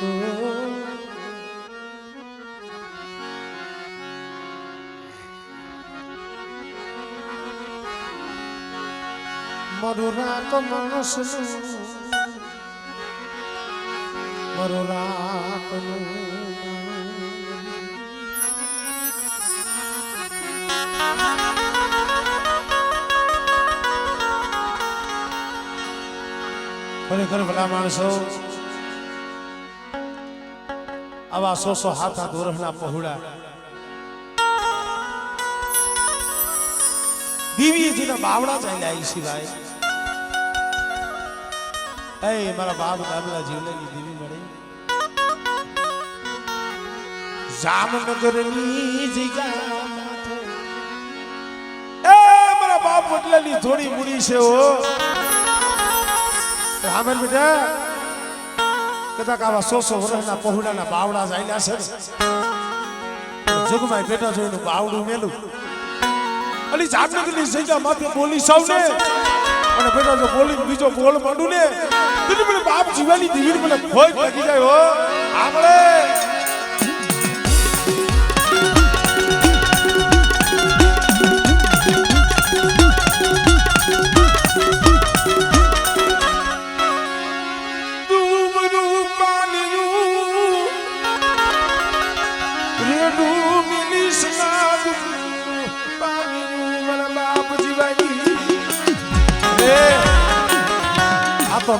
મારું રાત માણસનું મારું રાતનું ખરેખર ભલા માણસો આવા 100 હાથ વર્ષના પહોળા દીવીજીના બાવડા ચાલ્યા સિવાય એ મારા બાપ દાદા જીવલેની દીવી મળી જામનગરની જગ્યા એ મારા બાપ વડલાની થોડી મૂડી છે ઓ હામેલ બેટા કદાચ આવા 100 વર્ષના પહોળાના બાવડા ચાલ્યા છે જગમાય બેટા જોઈને બાવડું મેલું અલી જામનગરની જગ્યા માથે બોલી સૌને અને બેટા જો બોલી બીજો બોલ માંડું ને તો મને બાપ જીવાની દીવીને મને ભોય લાગી જાય હો આપણે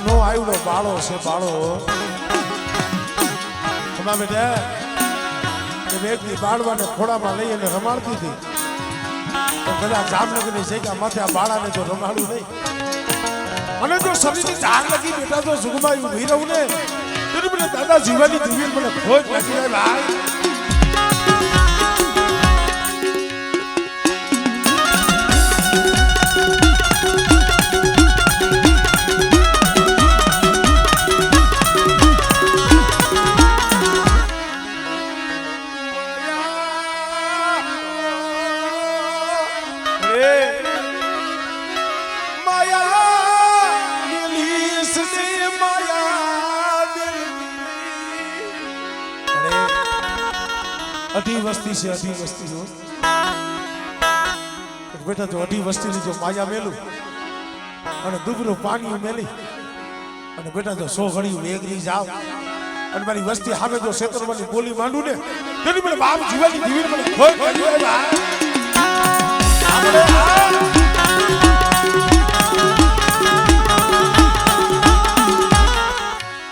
નો આવ્યો બાળો છે બાળો તમા બેટા એ વ્યક્તિ બાળવાને ખોડામાં લઈ અને રમાડતી હતી તો બધા જામનગરની જગ્યા માથે આ બાળાને જો રમાડું નહીં અને જો શરીરની જાગ લગી બેટા તો સુગમાયું ઉભી રહું ને તો મને દાદા જીવાની દીવી મને ખોજ લાગી જાય ભાઈ अधी वस्ती से अधी वस्ती हो बेटा जो अधी वस्ती जो माया मेलू અને દુબરું પાણી મેલી અને બેટા જો 100 ઘડી વેગરી જાવ અને મારી વસ્તી સામે જો ક્ષેત્રમાંની બોલી માંડું ને તેની મને બાપ જીવાની દીવી મને ખોઈ કરી આપણે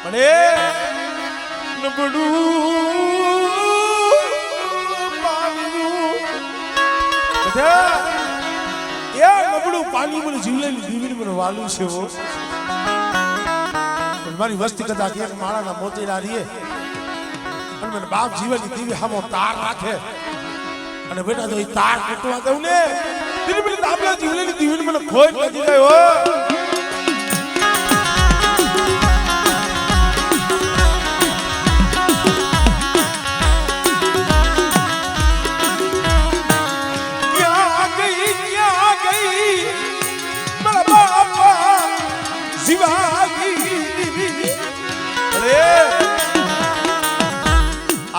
મને નબડું પાણી મને જીવલેલી દીવીને મને વાલું છે ઓ મારી વસ્તી કદાચ એક માળાના મોતીલા રીએ અને મને બાપ જીવવાની દીવી સામો તાર રાખે અને બેટા તો એ તાર કટવા દઉં ને તેની મને દાબલા જીવલેલી દીવીને મને ખોઈ લાગી જાય ઓ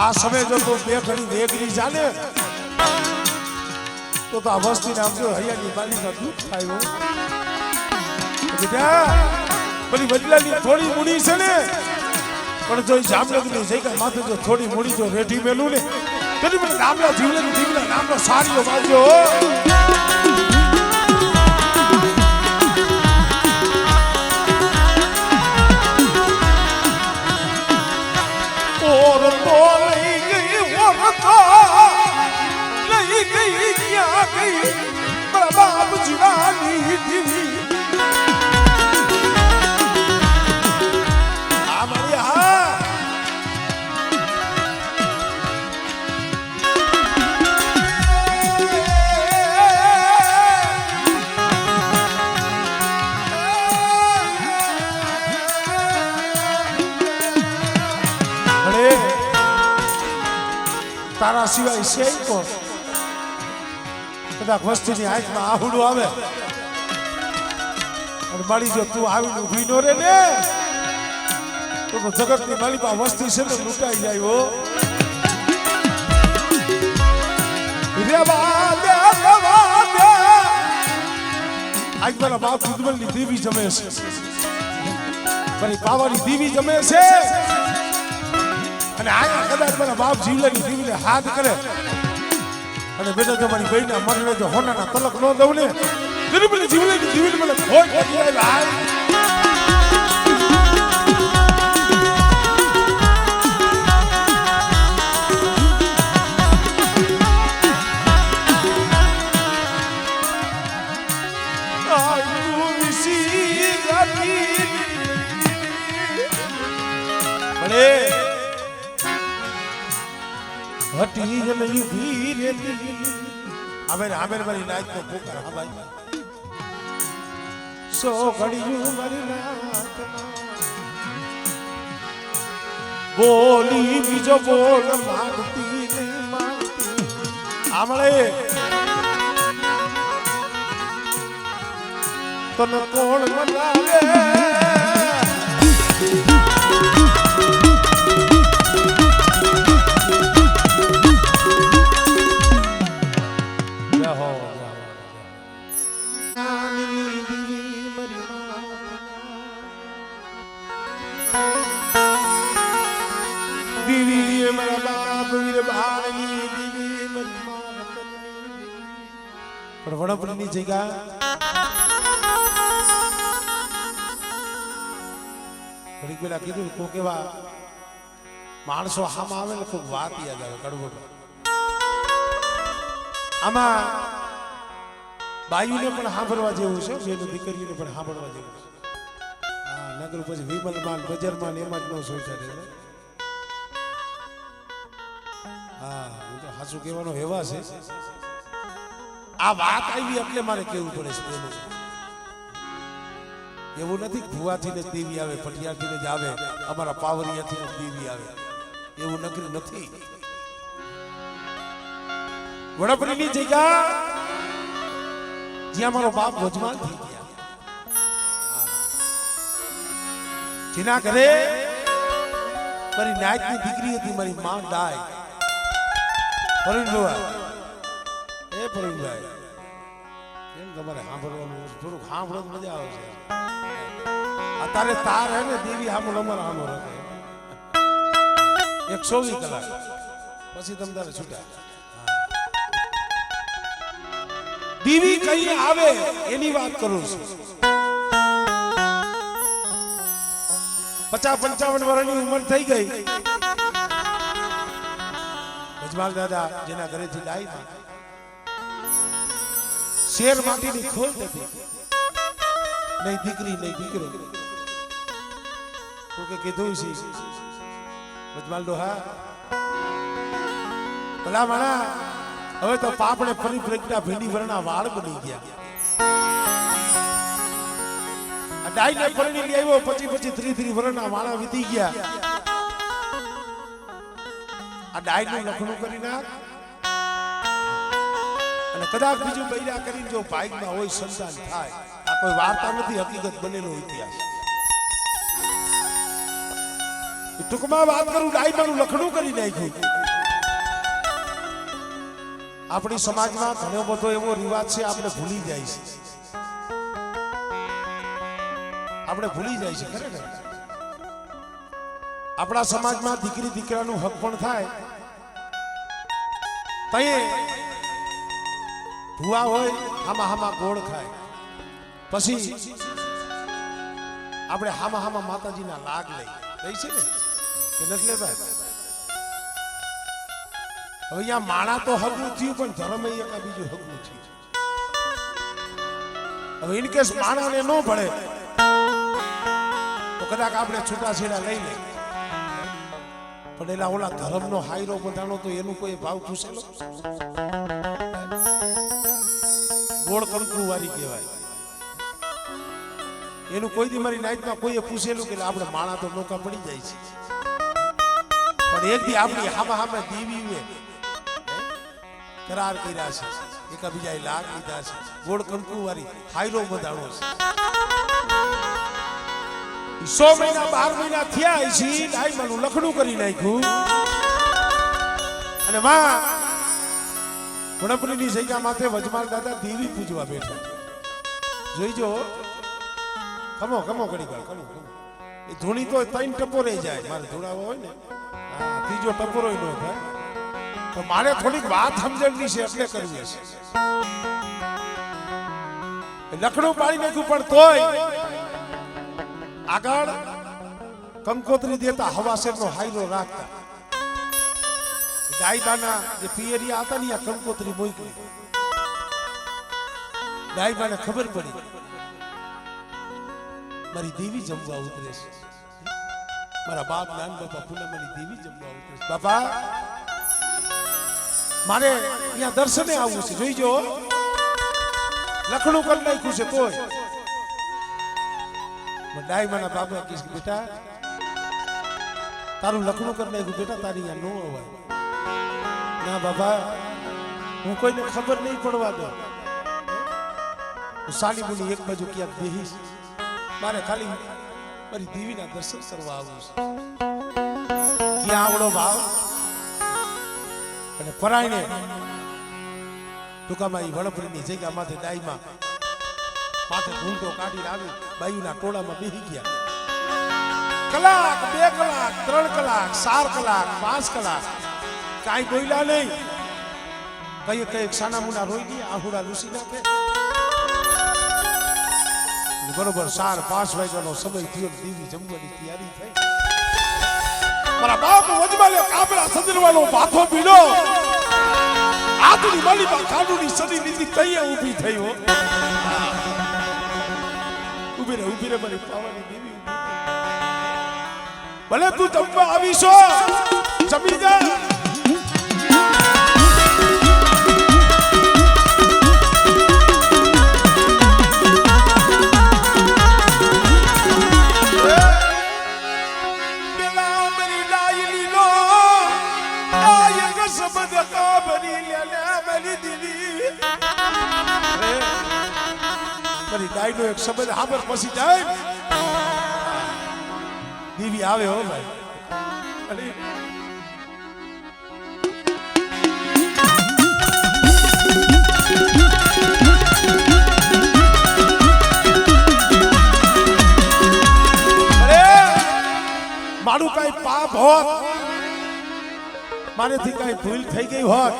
આ સમય જો તો બે ઘડી વેગરી જાને તો આ વસ્તી નામ જો હૈયાની બાલીના દુઃખ થાય બેટા બધી વડલાની થોડી મૂડી છે ને પણ જો જામનગરની જગ્યા માથે જો થોડી મૂડી જો રેઠી મેલું ને તેની મને નામલા જીવલેની દીવના નામનો સારીઓ બાજો તારા સિવાય છે કોણ કદાચ વસ્તીની આંખમાં આહુડું આવે અને મારી જો તું આવીને ઊભી નો રે ને તો જગતની માલિકા વસ્તી છે ને લૂંટાઈ જાય હો આજ મારા બાપ ઉજ્જવલની દેવી જમે છે મારી પાવાની દેવી જમે છે અને આ કદાચ મારા બાપ જીવલાની દેવીને હાથ કરે અને બેટા જો મારી બહેના મરણે જો હોનાના તલક ન દઉં ને ગરીબની જીવલાની દેવીને મને ખોટ પડી જાય ભાઈ હટી જ નહીં ધીરે આમેર મારી નાચ નો પુકાર હા ભાઈ સો ઘડિયું મારી નાચ બોલી બીજો બોલ મારતી નહીં મારતી આમળે તને કોણ મનાવે વડપડીની જગ્યા ઘડીક પેલા કીધું કોક એવા માણસો આમાં આવે ને કોક વાત યાદ આવે કડવું આમાં બાયુને પણ સાંભળવા જેવું છે બેનો દીકરીને પણ સાંભળવા જેવું છે હા નગર પછી વિમલમાન બજારમાં એમાં જ ન સોચાય હા સાચું કહેવાનો એવા છે આ વાત આવી એટલે મારે કેવું પડે છે એવું નથી ભુવાથી ને દેવી આવે પટિયાથી જ આવે અમારા પાવરિયાથી જ દેવી આવે એવું નકરી નથી વડપડીની જગ્યા જ્યાં મારો બાપ વજમાન થઈ ગયા જેના ઘરે મારી નાયકની દીકરી હતી મારી માં ડાય પરવીનભાઈ એ પરવીનભાઈ કેમ તમારે સાંભળવાનું થોડુંક સાંભળો મજા આવે છે અત્યારે તાર હે ને દેવી સાંભળ અમારા સાંભળો 120 કલાક પછી તમે તારે છૂટા દેવી કઈ આવે એની વાત કરું છું 50-55 વર્ષની ઉંમર થઈ ગઈ અજમાલ દાદા જેના ઘરેથી લાવી શેર માટીની ખોલ હતી નહીં દીકરી નહીં દીકરો તો કે કીધું છે અજમાલ ડોહા ભલા માણા હવે તો પાપડે ફરી પ્રજ્ઞા ભેંડી વરના વાળ બની ગયા આ ડાઈને પરણી લઈ આવ્યો પછી 30 વરના વાળા વીતી ગયા આ ડાયનું લખણું કરી નાખ અને કદાચ બીજું બૈરા કરીને જો ભાઈમાં હોય સંતાન થાય આ કોઈ વાર્તા નથી હકીકત બનેલો ઇતિહાસ ટૂંકમાં વાત કરું ડાયનું લખણું કરી નાખ્યું આપણી સમાજમાં ઘણો બધો એવો રિવાજ છે આપણે ભૂલી જાય છે ખરેખર આપણા સમાજમાં દીકરી દીકરાનું હક પણ થાય તયે ભુવા હોય હામા ગોળ ખાય પછી આપણે હામા માતાજીના લાગ લઈ છે ને એ નથી લેતા હવે અહીંયા માણા તો હકનું થયું પણ ધર્મ એકા બીજું હકનું થયું હવે ઇનકેસ માણાને ન ભળે તો કદાચ આપણે છૂટાછેડા લઈ લે પણ એલા ઓલા ધર્મનો હાયરો બંધાણો તો એનું કોઈ ભાવ પૂછેલો ગોળ કંકુ વાળી કહેવાય એનું કોઈ દી મારી નાઈટમાં કોઈએ પૂછેલું કે આપણે માણા તો નોકા પડી જાય છે પણ એક દી આપણી હામા દેવી કરાર કર્યા છે એકબીજા લાગ લીધા છે ગોળ કંકુ વાળી હાયરો બંધાણો છે 100 મહિના 12 મહિના થયા છે ડાયમાનું લખડું કરી નાખ્યું અને માં ગણપતિની જગ્યા માથે વજમાલ દાદા દેવી પૂજવા બેઠા જોઈજો ખમો ખમો કરી ગયો ખમો એ ધૂણી તો 3 ટપોરે જાય મારે ધૂણાવો હોય ને હા ત્રીજો ટપોરો ન થાય તો મારે થોડીક વાત સમજણની છે એટલે કરવી છે લખડું પાડી નાખ્યું પણ તોય આગળ કંકોત્રી દેતા હવાસેરનો હાયરો રાખતા ડાયબાના જે પિયરિયા હતા ને આ કંકોત્રી મોકલી ડાયબાને ખબર પડી મારી દેવી જમવા ઉતરે છે મારા બાપ નાન બાપા પૂનમની દેવી જમવા ઉતરે છે બાપા મારે અહીંયા દર્શને આવવું છે જોઈજો લખણું કરી નાખ્યું છે તોય ડાયમાના બાપા કીધું બેટા તારું લખણું કરી નાખ્યું બેટા તારી અહીંયા નો અવાય ના બાબા હું કોઈને ખબર નહીં પડવા દો હું સાલી બોલી એક બાજુ ક્યાંક બેહીશ મારે ખાલી મારી દેવીના દર્શન કરવા આવું છે ક્યાં આવડો ભાવ અને પરાયણે ટૂંકામાં એ વડપરીની જગ્યા માથે ડાયમાં માથે ઘૂંટો કાઢી આવી બાયુના ટોળામાં બેહી ગયા કલાક 2 કલાક 3 કલાક 4 કલાક 5 કલાક કાંઈ બોલ્યા નહીં કઈ સાના મુના રોઈ ગયા આહુડા લૂસી નાખે બરોબર 4-5 વાગ્યાનો સમય થયો દેવી જમવાની તૈયારી થઈ મારા બાપ વજમાલે કાબરા સદરવાનો માથો પીડો આદની માલીમાં કાનૂની સદી નીતિ તૈયે ઊભી થઈ હો ઊભી રે મારી પાવાની દેવી ભલે તું જમવા આવીશો જમી જા ડાયનો એક શબ્દ હાબર પછી જાય દેવી આવે હો ભાઈ અરે મારું કઈ પાપ હોત મારેથી કઈ ભૂલ થઈ ગઈ હોત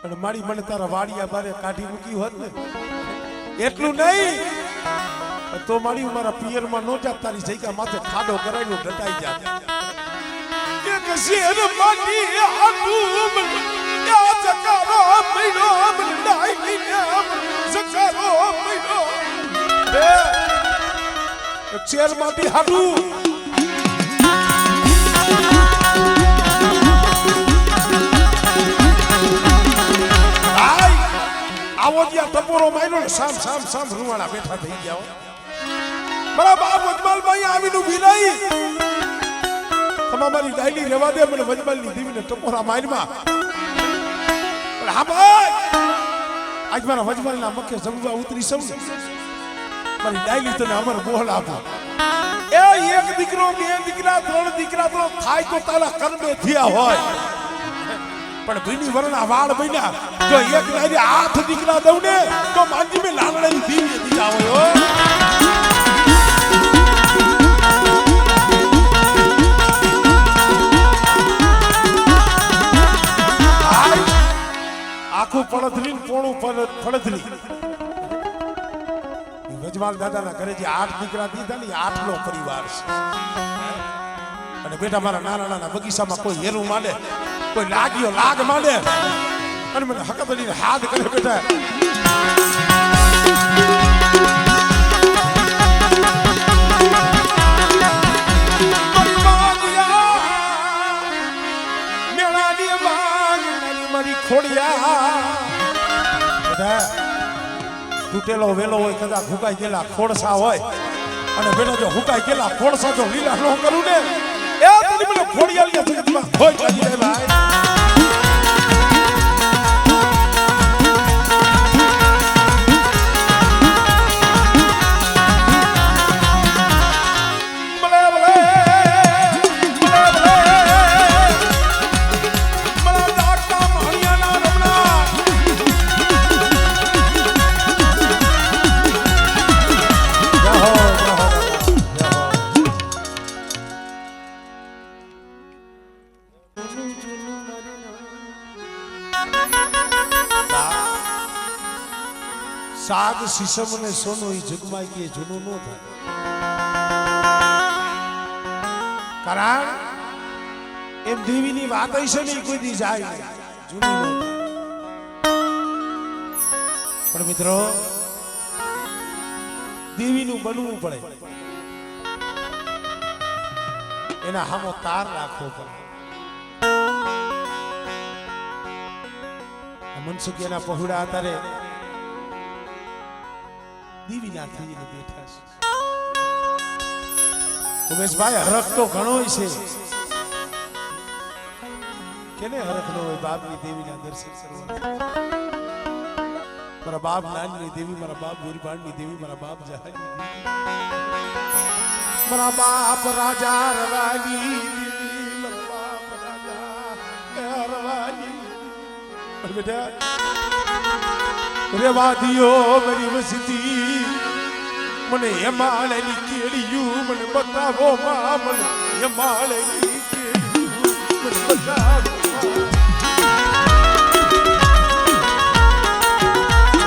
અને મારી મને તારા વાડિયા બારે કાઢી મૂકી હોત ને એટલું નહીં તો મારી મારા પિયરમાં નો જાત તારી જગ્યા માથે ખાડો કરાયનો ડટાઈ જાત એક શેર માટી હાટુમ યા જકારો મૈનો મનાઈ લીયા જકારો મૈનો એક શેર માટી હાટુમ આવો જ્યાં ટપોરો માર્યો ને સામ રૂવાડા બેઠા થઈ ગયા મારા બાપ વજમાલભાઈ આવીને ઊભી રહી તમારી ડાયલી રેવા દે મને વજમાલની દેવીને ટપોરા મારમાં હા ભાઈ આજ મારા વજમાલના મક્કે જમવા ઉતરી સૌ ને મારી ડાયલી તને અમર બોલ આપો એ એક દીકરો 2 દીકરા 3 દીકરા તો થાય તો તારા કર્મે થયા હોય પણ ભીની વરના વાળ બન્યા જો એક નારી 8 દીકરા દઉં ને તો માંજી મે લાલડાની દીવી દીધા હોય આખું પડધરી પોણું પડધરી વજમાલ દાદાના ઘરે જે 8 દીકરા દીધા ને 8 નો પરિવાર છે અને બેટા મારા નાના બગીચામાં કોઈ હેરું માંડે કોઈ લાગ્યો લાગ માંડે અને મને હકત લઈને હાથ કરે બેટા મારી ખોડિયા બેટા તૂટેલો વેલો હોય કદાચ હુકાઈ ગયેલા ખોડસા હોય અને બેટા જો હુકાઈ ગયેલા ખોડસા જો લીલા ન કરું ને એ તને મને ખોડિયાલિયા જગતમાં હોય જાય રે ભાઈ સાગ શીશમ ને સોનું એ જગમાં કે જૂનું ન થાય. કારણ એમ દેવીની વાત હશે ને કોઈ દી જાય જૂની ન થાય. પણ મિત્રો દેવીનું બનવું પડે, એના હામો તાર રાખવો પડે. મનસુખી એના પહોળા આધારે દેવીના થઈને બેઠા છે. ઉમેશભાઈ હરખ તો ઘણો છે, કેને હરખ ન હોય બાપની દેવીના દર્શન કરવા. મારા બાપ નાનની દેવી, મારા બાપ વીરભાણની દેવી, મારા બાપ જહાની દેવી, મારા બાપ રાજા રવાની દેવી, મારા બાપ રાજા રવાની. બેટા રેવા દિયો મારી વસતી, મને હિમાલયની કેળિયું મને બતાવો માં, મને હિમાલયની કેળિયું મને બતાવો.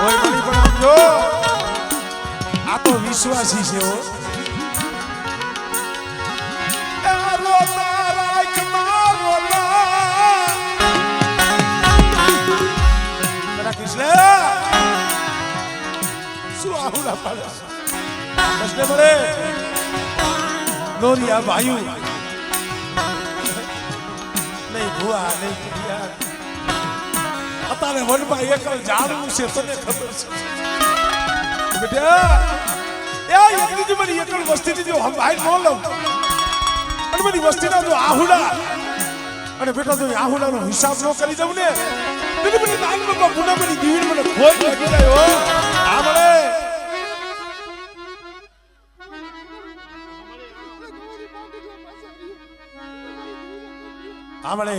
ઓય મારી પણ આપજો, આ તો વિશ્વાસી છે હો. નોરિયા ભાઈ નહીં ભુવા નહીં કુડિયા, અત્યારે વનમાં એકલ ઝાડવું છે, તને ખબર છે બેટા. એ એકલી મારી એકલ વસ્તીની જો ભાઈ ન લઉં અને મારી વસ્તીના જો આહુડા અને બેટા જો આહુડાનો હિસાબ ન કરી દઉં ને, એટલે મને નાનપણમાં પૂનમની દીવી મને ખોટ લાગી જાય હો. આ મળે આમળે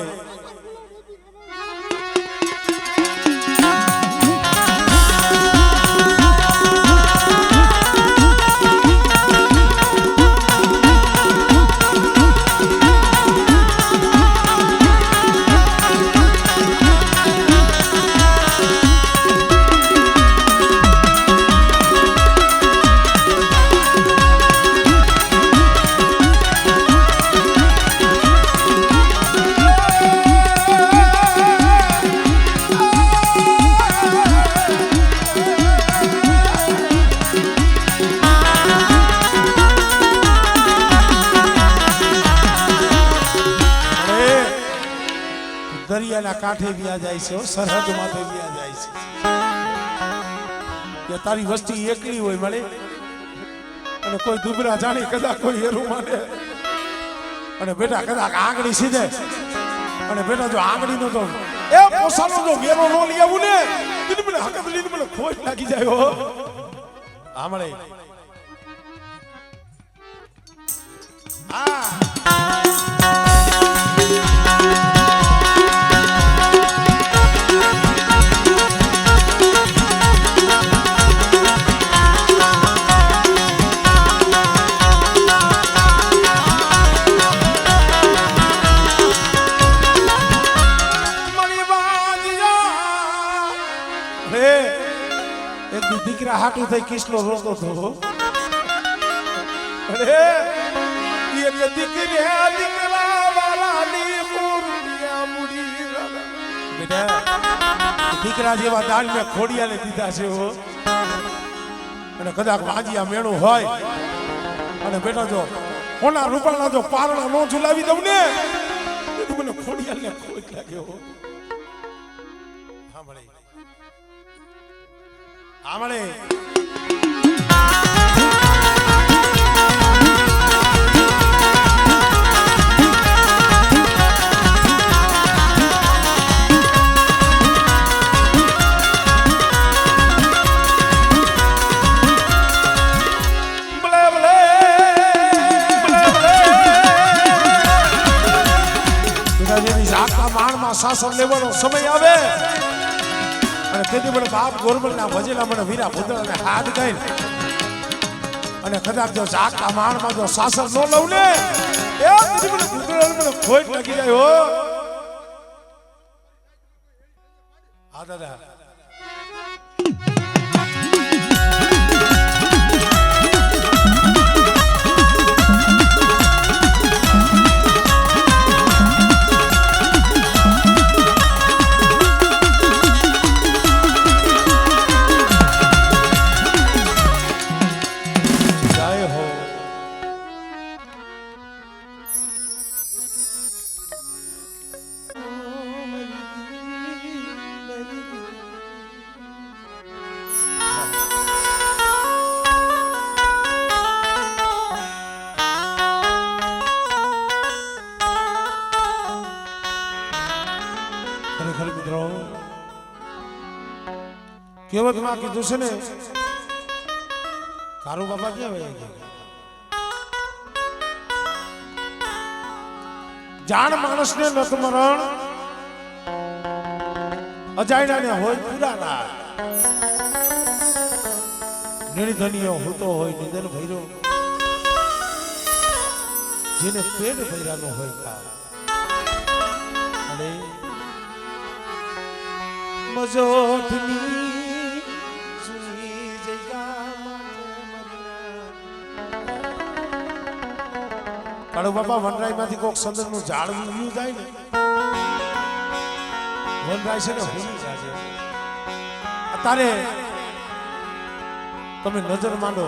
દરિયાના કાંઠે વ્યા જાય છે, સરહદ માથે વ્યા જાય છે. કે તારી વસ્તી એકલી હોય મળે અને કોઈ દુબરા જાણી કદાચ કોઈ હેરું માને અને બેટા કદાચ આંગળી સીધે અને બેટા જો આંગળી નો તો એ પોસાનો જો વેરો નો લઈ આવું ને એટલે મને હકત લઈને મને ખોટ લાગી જાય હો. આમળે હા દીકરા હાટું થઈ કિસલો રોતો હતો. અરે એક દીકરી દીકરા વાલાની ખોડિયા મુડી. બેટા દીકરા જેવા દાન મેં ખોડિયાને દીધા છે હો. અને કદાચ વાંજિયા મેણું હોય અને બેટા જો કોના રૂપાળા જો પારણા નો ઝુલાવી દઉં ને તો મને ખોડિયાને ખોટ લાગ્યો હો. સાંભળે આમળે શાસન લેવાનો સમય આવે અને તેથી મને બાપ ગોરબલના ભજેલા મને વીરા ભૂતળાને હાથ ગઈ અને કદાચ જો જાગતા માણમાં જો શાસન ન લઉં ને એ તેથી મને ભૂતળાને મને ખોટ લાગી જાય હો. હા દાદા ખરેખર મિત્રો કહેવતમાં કીધું છે ને કારુ બાપા ક્યાં વયા ગયા જાણ માણસને નત મરણ અજાયણાને હોય પુરાના નિર્ધનીય હોતો હોય નિધન ભૈરો જેને પેટ ભૈરાનો હોય કા અને મજોઠની સુની કાળુ બાપા વનરાયમાંથી કોક સંદરનું ઝાડ ઉગ્યું જાય ને વનરાય છે ને ભૂલી જાય અત્યારે તમે નજર માંડો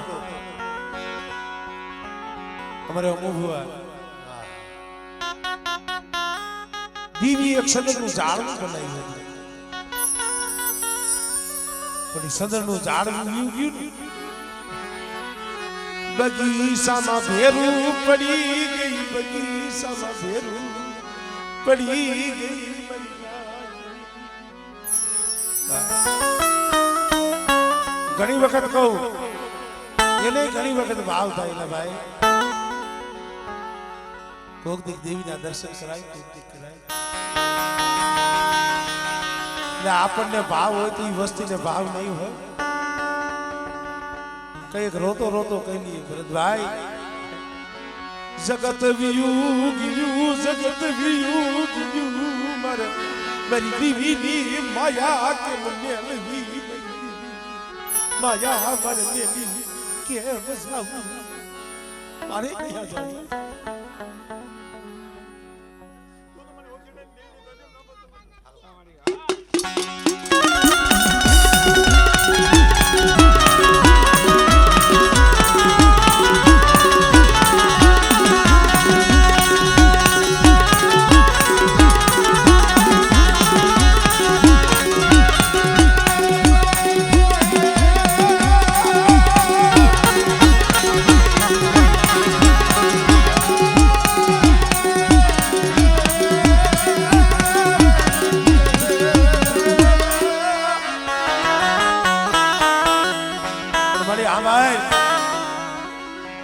અમારે અમુભવા દીવી એક સંદરનું ઝાડ બનાવ્યું હતું પણ સંદરનું ઝાડ ઉગ્યું ગયું બગીચામાં ભેરું પડી ગઈ બગીચામાં ભેરું પડી ગઈ ઘણી વખત કહું એને ઘણી વખત ભાવ થાય ને ભાઈ કોક દીક દેવીના દર્શન કરાય કોક દીક કરાય એટલે આપણને ભાવ હોય તો એ વસ્તીને ભાવ નહીં હોય કઈક રોતો રોતો કઈ નહીં ભરતભાઈ જગત વિયું ગયું જગત વિયું ગયું મારી દીવીની માયા કે મને લવી માયા મારે લેવી કે બસાવું મારે ક્યાં જાય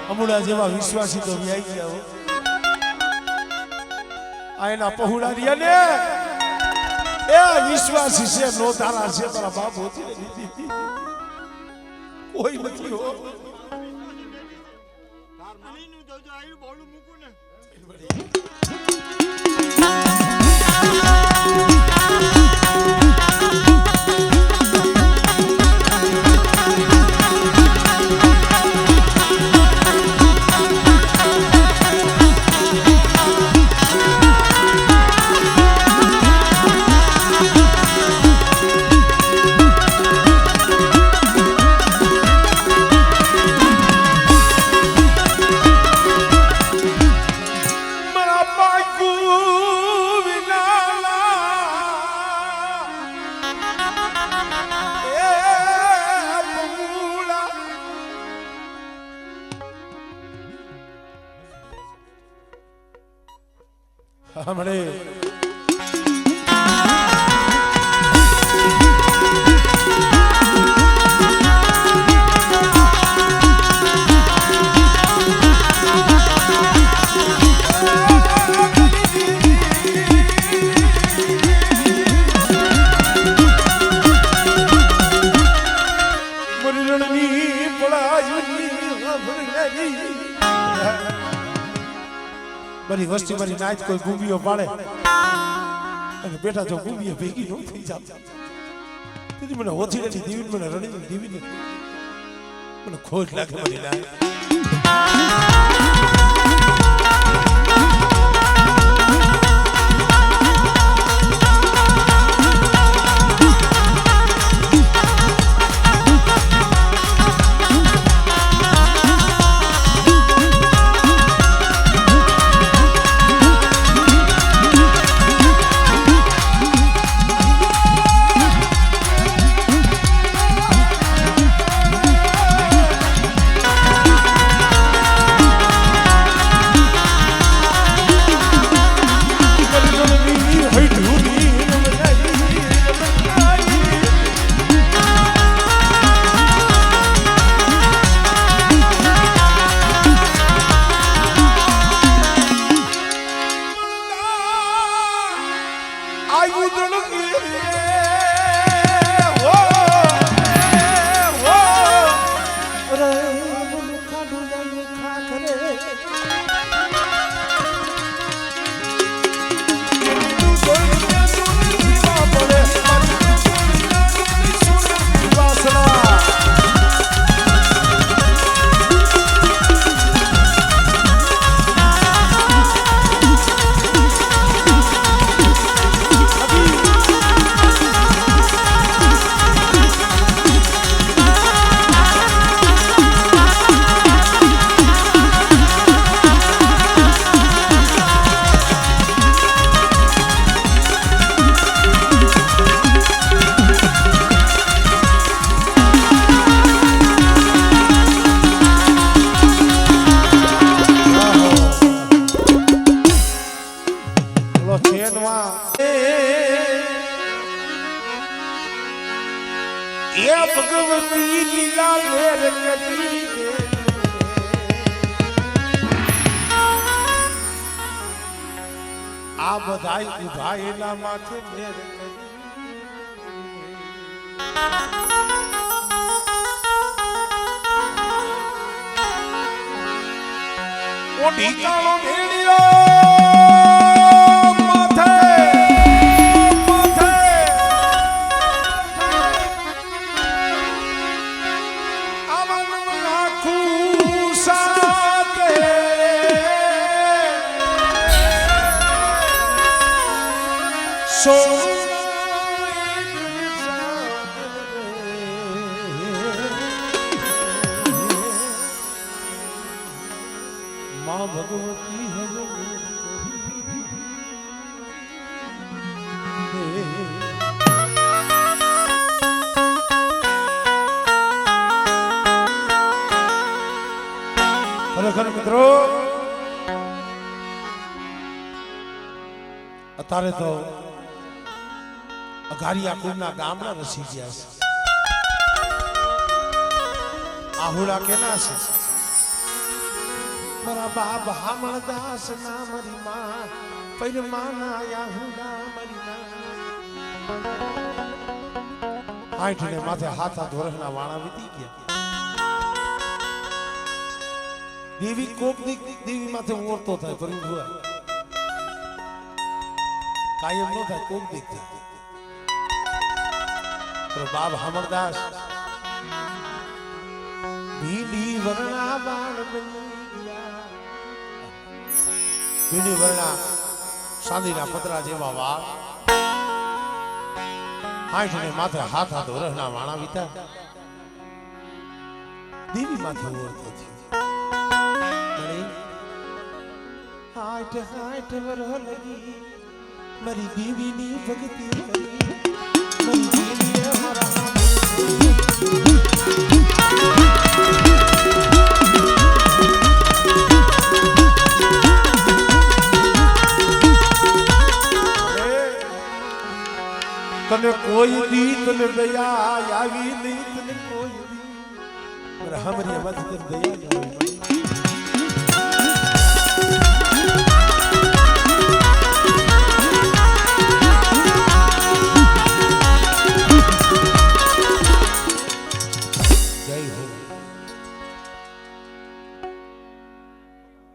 અમુડા જેવા વિશ્વાસી તો વ્યાઈ ગયા હો આ એના પહોળા રહ્યા ને એ વિશ્વાસી છે નો તારા છે તારા બાપ હોતી નથી કોઈ નથી હો તાર મણીનું જોજો આયું બોલું મૂકું ને हमरे बड़ी वस्ती बड़ी नाच कोई गुंबियो पाड़े અને બેટા જો ગુંબીએ ભેગી ન થઈ જાત તેથી મને હોથી નથી દીવી મને રણી દીવી મને ખોટ લાગે મને લાગે તો ચેનમાં એ ભગવતી લીલા લેર કરી દે આ બધાય ઉભા એના માથે લેર કરી ઓ ઢીકાણો ભેડિયો मां भगवती खरेखर मित्रों अतारे तो अघारिया कुलना गामना रसी गया आहुड़ा के ना से मरा बाप हमर दास ना मरी मां पर माना आहुड़ा मरी ना आठ ने माथे हाथा धोरना वाणा वीती गया देवी कोप देवी माथे ओरतो था पर हुआ कायम नो था कोप देखते पर बाप हमरदास भीली वर्णा बाण बनी गया भीली वर्णा चांदीना पतरा जेवा वाळ आठ ने माथे हाथा धोरना वाणा वीता देवी माथे ओरतो थी हाट हाट वरो लगी मरी बीवी नी भक्ति करी मरी बीवी हमारा तने कोई दी तने दया आवी नहीं तने कोई दी पर हमरी मत दया